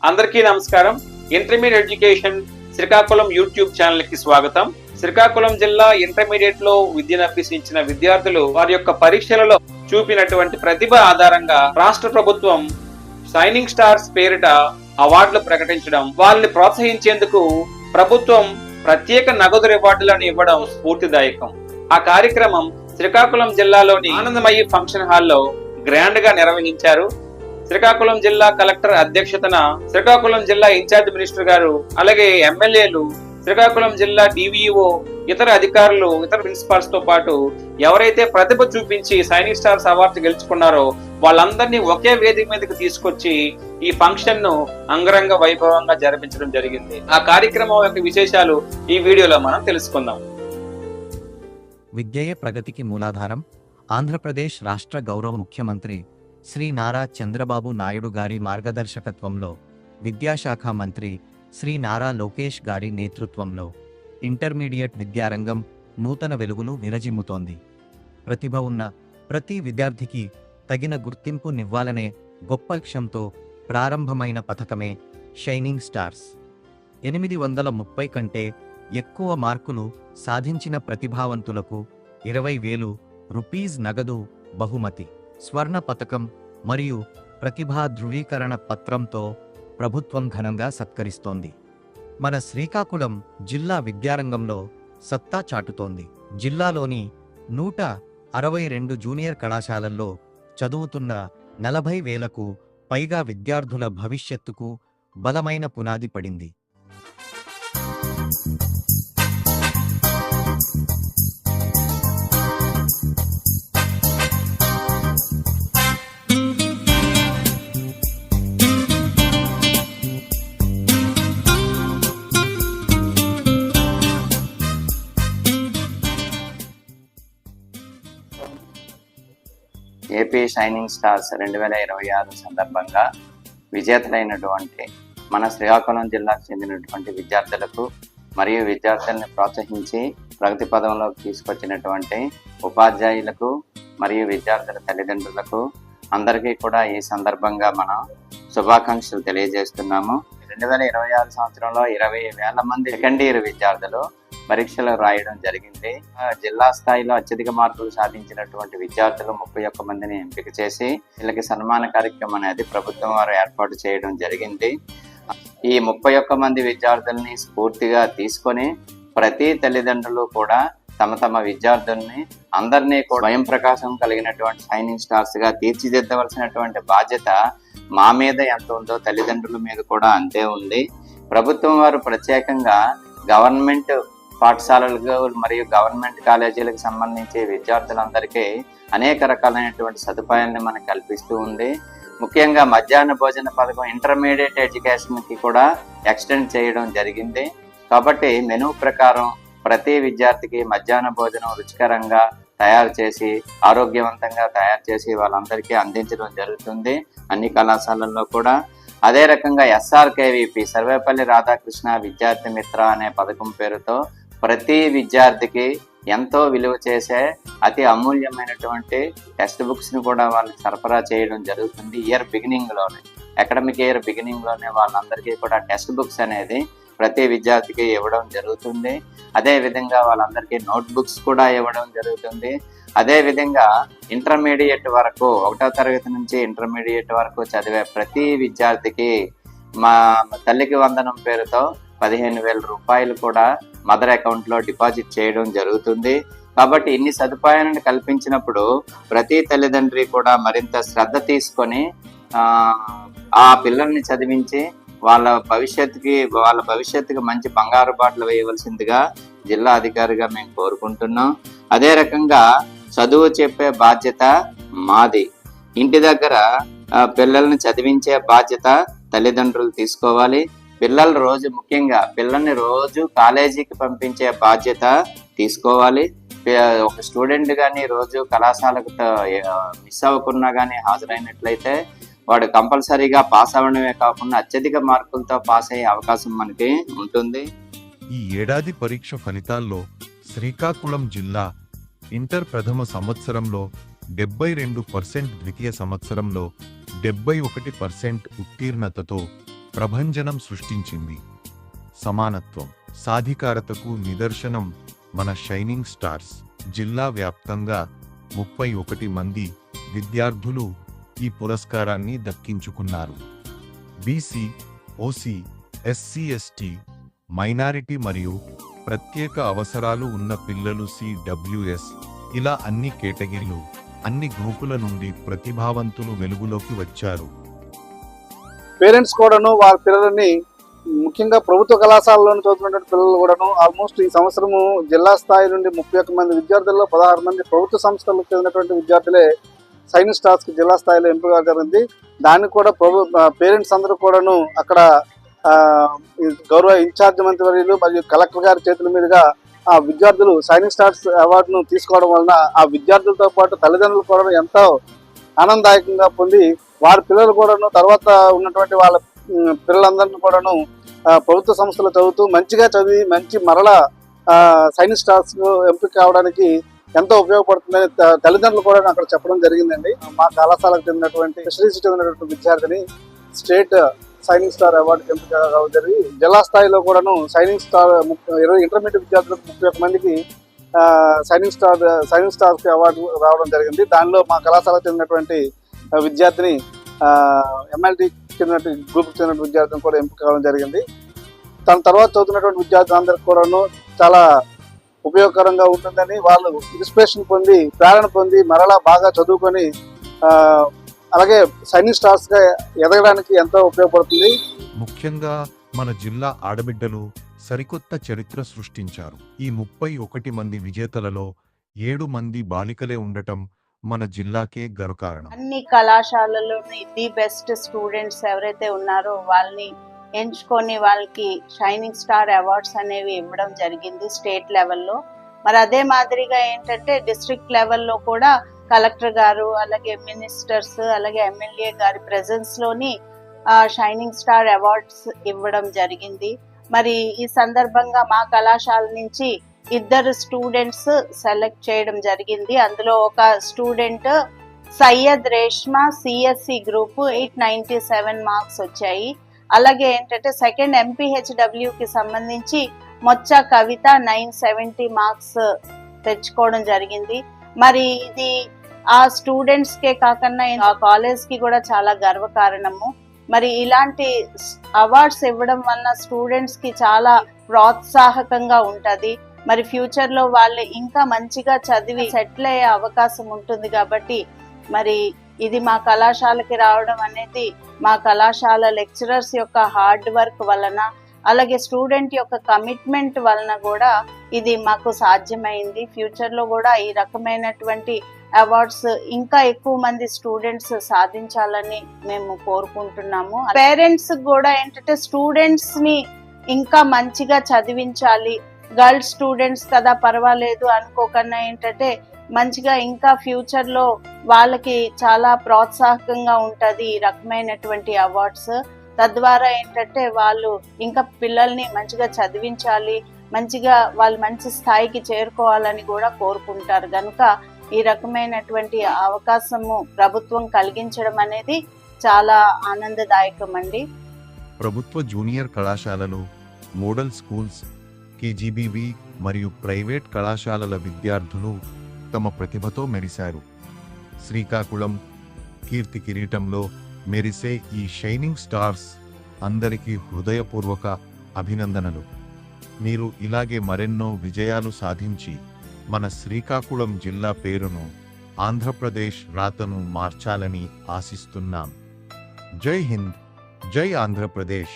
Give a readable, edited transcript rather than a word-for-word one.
అందరికీ నమస్కారం. Intermediate education Srikakulam YouTube channel కి స్వాగతం. శ్రీకాకుళం జిల్లా ఇంటర్మీడియట్ లో విద్యను అభ్యసించిన విద్యార్థులు వారి యొక్క పరీక్షలలో చూపినటువంటి ప్రతిభ ఆధారంగా రాష్ట్ర ప్రభుత్వం షైనింగ్ స్టార్స్ పేరిట అవార్డులు ప్రకటించడం, వాళ్ళని ప్రోత్సహించేందుకు ప్రభుత్వం ప్రత్యేక నగదు రివార్డులను ఇవ్వడం స్ఫూర్తిదాయకం. ఆ కార్యక్రమం శ్రీకాకుళం జిల్లాలోని ఆనందమయ్యి ఫంక్షన్ హాల్లో గ్రాండ్ గా నిర్వహించారు. శ్రీకాకుళం జిల్లా కలెక్టర్ అధ్యక్షతన శ్రీకాకుళం జిల్లా ఇన్ఛార్జ్ మినిస్టర్ గారు, అలాగే ఎమ్మెల్యేలు, శ్రీకాకుళం జిల్లా డివిఓ, ఇతర అధికారులు, ఇతర ప్రిన్సిపాల్స్ తో పాటు ఎవరైతే ప్రతిభ చూపించి షైనింగ్ స్టార్స్ అవార్డు గెలుచుకున్నారో వాళ్ళందరినీ ఒకే వేదిక మీదకి తీసుకొచ్చి ఈ ఫంక్షన్ ను అంగరంగ వైభవంగా జరిపించడం జరిగింది. ఆ కార్యక్రమం యొక్క విశేషాలు ఈ వీడియోలో మనం తెలుసుకుందాం. విద్యయే ప్రగతికి మూలాధారం. ఆంధ్రప్రదేశ్ రాష్ట్ర గౌరవ ముఖ్యమంత్రి శ్రీ నారా చంద్రబాబు నాయుడు గారి మార్గదర్శకత్వంలో విద్యాశాఖ మంత్రి శ్రీ నారా లోకేష్ గారి నేతృత్వంలో ఇంటర్మీడియట్ విద్యారంగం నూతన వెలుగును విరజిమ్ముతోంది. ప్రతిభ ఉన్న ప్రతి విద్యార్థికి తగిన గుర్తింపునివ్వాలనే గొప్ప లక్ష్యంతో ప్రారంభమైన పథకమే షైనింగ్ స్టార్స్. 830 కంటే ఎక్కువ మార్కులు సాధించిన ప్రతిభావంతులకు 20,000 రూపీస్ నగదు బహుమతి, స్వర్ణ పథకం మరియు ప్రతిభా ధృవీకరణ పత్రంతో ప్రభుత్వం ఘనంగా సత్కరిస్తోంది. మన శ్రీకాకుళం జిల్లా విద్యారంగంలో సత్తా చాటుతోంది. జిల్లాలోని 162 జూనియర్ కళాశాలల్లో చదువుతున్న 40,000కు పైగా విద్యార్థుల భవిష్యత్తుకు బలమైన పునాది పడింది. ఏపీ షైనింగ్ స్టార్స్ 2026 సందర్భంగా విజేతలైనటువంటి మన శ్రీకాకుళం జిల్లాకు చెందినటువంటి విద్యార్థులకు మరియు విద్యార్థులను ప్రోత్సహించి ప్రగతి పదంలోకి తీసుకొచ్చినటువంటి ఉపాధ్యాయులకు మరియు విద్యార్థుల తల్లిదండ్రులకు అందరికీ కూడా ఈ సందర్భంగా మనం శుభాకాంక్షలు తెలియజేస్తున్నాము. 2026 సంవత్సరంలో 20,000 మంది సెకండ్ ఇయర్ విద్యార్థులు పరీక్షలు రాయడం జరిగింది. జిల్లా స్థాయిలో అత్యధిక మార్కులు సాధించినటువంటి విద్యార్థులు 31 మందిని ఎంపిక చేసి వీళ్ళకి సన్మాన కార్యక్రమం అనేది ప్రభుత్వం వారు ఏర్పాటు చేయడం జరిగింది. ఈ 31 మంది విద్యార్థుల్ని స్ఫూర్తిగా తీసుకొని ప్రతి తల్లిదండ్రులు కూడా తమ తమ విద్యార్థుల్ని అందరినీ కూడా స్వయం ప్రకాశం కలిగినటువంటి షైనింగ్ స్టార్స్ గా తీర్చిదిద్దవలసినటువంటి బాధ్యత మా మీద ఎంత ఉందో తల్లిదండ్రుల మీద కూడా అంతే ఉంది. ప్రభుత్వం వారు ప్రత్యేకంగా గవర్నమెంట్ పాఠశాలలకు మరియు గవర్నమెంట్ కాలేజీలకు సంబంధించి విద్యార్థులందరికీ అనేక రకాలైనటువంటి సదుపాయాలను మనకు కల్పిస్తూ ఉంది. ముఖ్యంగా మధ్యాహ్న భోజన పథకం ఇంటర్మీడియట్ ఎడ్యుకేషన్కి కూడా ఎక్స్టెండ్ చేయడం జరిగింది. కాబట్టి మెనూ ప్రకారం ప్రతి విద్యార్థికి మధ్యాహ్న భోజనం రుచికరంగా తయారు చేసి ఆరోగ్యవంతంగా తయారు చేసి వాళ్ళందరికీ అందించడం జరుగుతుంది అన్ని కళాశాలల్లో కూడా. అదే రకంగా SRKVP సర్వేపల్లి రాధాకృష్ణ విద్యార్థి మిత్ర అనే పథకం పేరుతో ప్రతి విద్యార్థికి ఎంతో విలువ చేసే అతి అమూల్యమైనటువంటి టెక్స్ట్ బుక్స్ ని కూడా వాళ్ళకి సరఫరా చేయడం జరుగుతుంది. అకాడమిక్ ఇయర్ బిగినింగ్ లోనే వాళ్ళందరికీ కూడా టెక్స్ట్ బుక్స్ అనేది ప్రతి విద్యార్థికి ఇవ్వడం జరుగుతుంది. అదే విధంగా వాళ్ళందరికీ నోట్ బుక్స్ కూడా ఇవ్వడం జరుగుతుంది. అదే విధంగా ఇంటర్మీడియట్ వరకు 1వ తరగతి నుంచి ఇంటర్మీడియట్ వరకు చదివే ప్రతి విద్యార్థికి మా తల్లికి వందనం పేరుతో 15,000 రూపాయలు కూడా మదర్ అకౌంట్ లో డిపాజిట్ చేయడం జరుగుతుంది. కాబట్టి ఇన్ని సదుపాయాలను కల్పించినప్పుడు ప్రతి తల్లిదండ్రి కూడా మరింత శ్రద్ధ తీసుకొని ఆ పిల్లల్ని చదివించి వాళ్ళ భవిష్యత్తుకి మంచి బంగారు బాటలు వేయవలసిందిగా జిల్లా అధికారిగా మేము కోరుకుంటున్నాం. అదే రకంగా చదువు చెప్పే బాధ్యత మాది. ఇంటి దగ్గర పిల్లల్ని చదివించే బాధ్యత తల్లిదండ్రులు తీసుకోవాలి. ముఖ్యంగా పిల్లల్ని రోజు కాలేజీకి పంపించే బాధ్యత తీసుకోవాలి. ఒక స్టూడెంట్ కానీ రోజు కళాశాలకు మిస్ అవ్వకున్నా కానీ హాజరైనట్లయితే వాడు కంపల్సరీగా పాస్ అవ్వడమే కాకుండా అత్యధిక మార్కులతో పాస్ అయ్యే అవకాశం మనకి ఉంటుంది. ఈ ఏడాది పరీక్ష ఫలితాల్లో శ్రీకాకుళం జిల్లా ఇంటర్ ప్రథమ సంవత్సరంలో 72%, ద్వితీయ సంవత్సరంలో 71% ఉత్తీర్ణతతో ప్రభంజనం సృష్టించింది. సమానత్వం, సాధికారతకు నిదర్శనం మన షైనింగ్ స్టార్స్. జిల్లా వ్యాప్తంగా 31 మంది విద్యార్థులు ఈ పురస్కారాన్ని దక్కించుకున్నారు. BC, OC, SC, ST, minority మరియు ప్రత్యేక అవసరాలు ఉన్న పిల్లలు, CWS, ఇలా అన్ని కేటగిరీలు, అన్ని గ్రూపుల నుండి ప్రతిభావంతులు వెలుగులోకి వచ్చారు. పేరెంట్స్ కూడాను వాళ్ళ పిల్లలని, ముఖ్యంగా ప్రభుత్వ కళాశాలలోని చదువుతున్నటువంటి పిల్లలు కూడాను ఆల్మోస్ట్ ఈ సంవత్సరము జిల్లా స్థాయి నుండి 31 మంది విద్యార్థుల్లో 16 మంది ప్రభుత్వ సంస్థలకు చెందినటువంటి విద్యార్థులే షైనింగ్ స్టార్స్కి జిల్లా స్థాయిలో ఎంపిక జరిగింది. దానికి కూడా పేరెంట్స్ అందరూ కూడాను అక్కడ గౌరవ ఇన్ఛార్జ్ మంత్రివర్యులు మరియు కలెక్టర్ గారి చేతుల మీదుగా ఆ విద్యార్థులు షైనింగ్ స్టార్స్ అవార్డును తీసుకోవడం వలన ఆ విద్యార్థులతో పాటు తల్లిదండ్రులు కూడా ఎంతో ఆనందదాయకంగా పొంది వారి పిల్లలు కూడాను తర్వాత ఉన్నటువంటి వాళ్ళ పిల్లలందరినీ కూడాను ప్రభుత్వ సంస్థలు చదువుతూ మంచిగా చదివి మంచి మరలా షైనింగ్ స్టార్స్ ఎంపిక కావడానికి ఎంతో ఉపయోగపడుతుందని తల్లిదండ్రులు కూడా అక్కడ చెప్పడం జరిగిందండి. మా కళాశాలకు చెందినటువంటి ఫిషరీస్ చెందినటువంటి విద్యార్థిని స్టేట్ షైనింగ్ స్టార్ అవార్డు ఎంపిక కావడం జరిగి జిల్లా స్థాయిలో కూడాను షైనింగ్ స్టార్ 20 ఇంటర్మీడియట్ విద్యార్థులకు 31 మందికి షైనింగ్ స్టార్ అవార్డు రావడం జరిగింది. దానిలో మా కళాశాలకు చెందినటువంటి విద్యార్థిని MLT చెందినటువంటి గ్రూప్కి చెందిన విద్యార్థిని కూడా ఎంపిక కావడం జరిగింది. దాని తర్వాత చదువుతున్నటువంటి విద్యార్థులందరికీ కూడాను చాలా ఉపయోగకరంగా ఉంటుందని, వాళ్ళు ఇన్స్పిరేషన్ పొంది ప్రేరణ పొంది మరలా బాగా చదువుకొని అలాగే షైనింగ్ స్టార్స్ గా ఎదగడానికి ఎంతో ఉపయోగపడుతుంది. ముఖ్యంగా మన జిల్లా ఆడబిడ్డలు సరికొత్త చరిత్ర సృష్టించారు. ఈ 31 మంది విజేతలలో 7 మంది బాలికలే ఉండటం మన జిల్లాకే గర్వకారణం. అన్ని కళాశాలలోని ది బెస్ట్ స్టూడెంట్స్ ఎవరైతే ఉన్నారో వాళ్ళని ఎంచుకొని వాళ్ళకి షైనింగ్ స్టార్ అవార్డ్స్ అనేవి ఇవ్వడం జరిగింది స్టేట్ లెవెల్లో. మరి అదే మాదిరిగా ఏంటంటే డిస్ట్రిక్ట్ లెవెల్లో కూడా కలెక్టర్ గారు అలాగే మినిస్టర్స్ అలాగే ఎమ్మెల్యే గారి ప్రెజెన్స్ లోని షైనింగ్ స్టార్ అవార్డ్స్ ఇవ్వడం జరిగింది. మరి ఈ సందర్భంగా మా కళాశాల నుంచి 2 స్టూడెంట్స్ సెలెక్ట్ చేయడం జరిగింది. అందులో ఒక student Syed Reshma CSC group 897 marks వచ్చాయి. అలాగే ఏంటంటే సెకండ్ MPHW కి సంబంధించి మొచ్చ కవిత 970 మార్క్స్ తెచ్చుకోవడం జరిగింది. మరి ఇది ఆ స్టూడెంట్స్ కే కాకుండా ఆ కాలేజ్ కి కూడా చాలా గర్వకారణము. మరి ఇలాంటి అవార్డ్స్ ఇవ్వడం వల్ల స్టూడెంట్స్ కి చాలా ప్రోత్సాహకంగా ఉంటది. మరి ఫ్యూచర్ లో వాళ్ళు ఇంకా మంచిగా చదివి సెటిల్ అయ్యే అవకాశం ఉంటుంది. కాబట్టి మరి ఇది మా కళాశాలకి రావడం అనేది మా కళాశాల లెక్చరర్స్ యొక్క హార్డ్ వర్క్ వలన అలాగే స్టూడెంట్ యొక్క కమిట్మెంట్ వలన కూడా ఇది మాకు సాధ్యమైంది. ఫ్యూచర్ లో కూడా ఈ రకమైనటువంటి అవార్డ్స్ ఇంకా ఎక్కువ మంది స్టూడెంట్స్ సాధించాలని మేము కోరుకుంటున్నాము. పేరెంట్స్ కూడా ఏంటంటే స్టూడెంట్స్ ని ఇంకా మంచిగా చదివించాలి, గర్ల్స్ స్టూడెంట్స్ కదా పర్వాలేదు అనుకోకుండా ఏంటంటే మంచిగా ఇంకా ఫ్యూచర్ లో వాళ్ళకి చాలా ప్రోత్సాహకంగా ఉంటది ఈ రకమైనటువంటి అవార్డ్స్. తద్వారా ఏంటంటే వాళ్ళు ఇంకా పిల్లల్ని మంచిగా చదివించాలి, మంచిగా వాళ్ళు మంచి స్థాయికి చేరుకోవాలని కూడా కోరుకుంటారు. కనుక ఈ రకమైనటువంటి అవకాశము ప్రభుత్వం కలిగించడం అనేది చాలా ఆనందదాయకం అండి. ప్రభుత్వ జూనియర్ కళాశాలలు, మోడల్ స్కూల్స్, KGBV మరియు ప్రైవేట్ కళాశాలల విద్యార్థులు తమ ప్రతిభతో మెరిశారు. శ్రీకాకుళం కీర్తి కిరీటంలో మెరిసే ఈ షైనింగ్ స్టార్స్ అందరికీ హృదయపూర్వక అభినందనలు. మీరు ఇలాగే మరెన్నో విజయాలు సాధించి మన శ్రీకాకుళం జిల్లా పేరును, ఆంధ్రప్రదేశ్ రాతను మార్చాలని ఆశిస్తున్నాం. జై హింద్, జై ఆంధ్రప్రదేశ్.